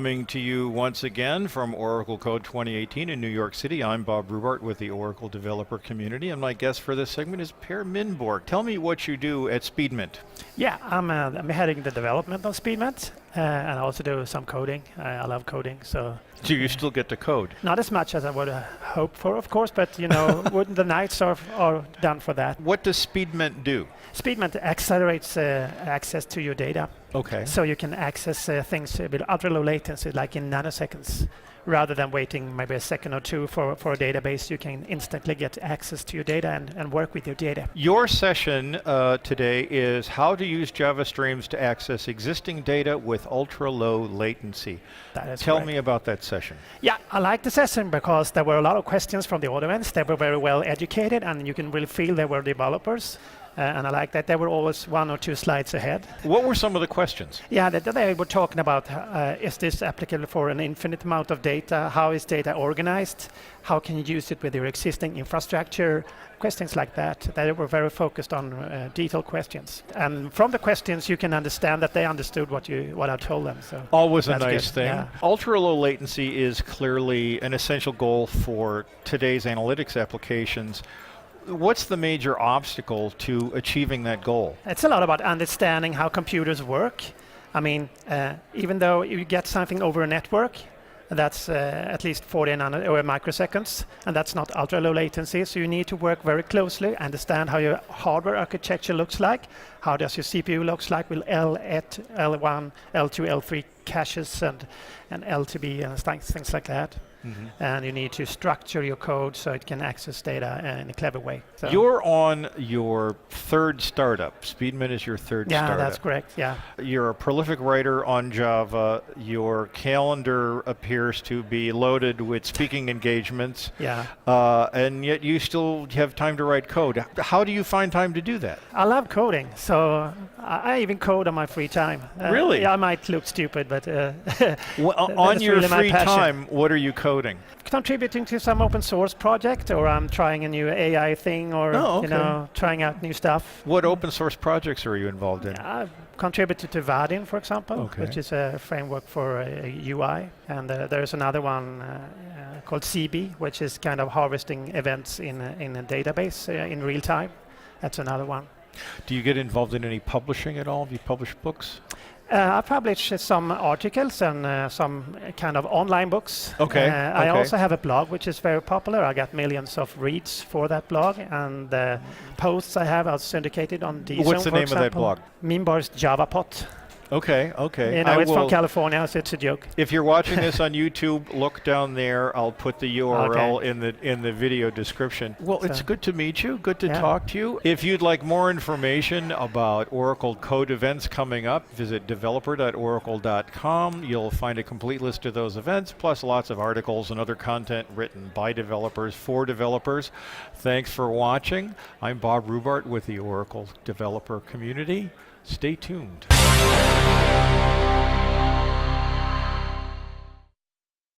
Coming to you once again from Oracle Code 2018 in New York City. I'm Bob Rubart with the Oracle developer community, and my guest for this segment is Per Minborg. Tell me what you do at Speedment. Yeah, I'm heading the development of Speedment, and I also do some coding. I love coding, so. Do you still get to code? Not as much as I would hope for, of course, but you know, wouldn't the nights are done for that. What does Speedment do? Speedment accelerates access to your data. Okay. So you can access things with ultra low latency, like in nanoseconds. Rather than waiting maybe a second or two for a database, you can instantly get access to your data and work with your data. Your session today is how to use Java streams to access existing data with ultra-low latency. That is Tell correct. me about that session. Yeah, I like the session because there were a lot of questions from the audience. They were very well educated, and you can really feel they were developers. And I like that they were always 1 or 2 slides ahead. What were some of the questions? Yeah, they were talking about is this applicable for an infinite amount of data? How is data organized? How can you use it with your existing infrastructure? Questions like that. They were very focused on detailed questions. And from the questions, you can understand that they understood what I told them. So always a that's nice good. thing. Yeah. Ultra-low latency is clearly an essential goal for today's analytics applications. What's the major obstacle to achieving that goal? It's a lot about understanding how computers work. I mean, even though you get something over a network, that's at least 40 microseconds, and that's not ultra low latency, so you need to work very closely, understand how your hardware architecture looks like, how does your CPU looks like with L8, L1, L2, L3 caches and L2B and things like that. Mm-hmm. And you need to structure your code so it can access data in a clever way. So you're on your 3rd startup. Speedment is your 3rd startup. Yeah, that's correct, yeah. You're a prolific writer on Java. Your calendar appears to be loaded with speaking engagements. Yeah. And yet you still have time to write code. How do you find time to do that? I love coding, so I even code on my free time. Really? Yeah, I might look stupid, but well, on your really free time, what are you coding? Contributing to some open source project, or I'm trying a new AI thing, or you know, trying out new stuff. What open source projects are you involved in? I've contributed to Vaadin, for example, which is a framework for UI, and there's another one called CB, which is kind of harvesting events in a database in real time. That's another one. Do you get involved in any publishing at all? Do you publish books? I publish some articles and some kind of online books. I also have a blog which is very popular. I got millions of reads for that blog, and the posts I have are syndicated on DZone. What's the name of that blog? Minborg's Java Pot. Okay. You know, it's from California, so it's a joke. If you're watching this on YouTube, look down there. I'll put the URL in the video description. Well, it's good to meet you. Good to talk to you. If you'd like more information about Oracle Code events coming up, visit developer.oracle.com. You'll find a complete list of those events, plus lots of articles and other content written by developers for developers. Thanks for watching. I'm Bob Rubart with the Oracle developer community. Stay tuned.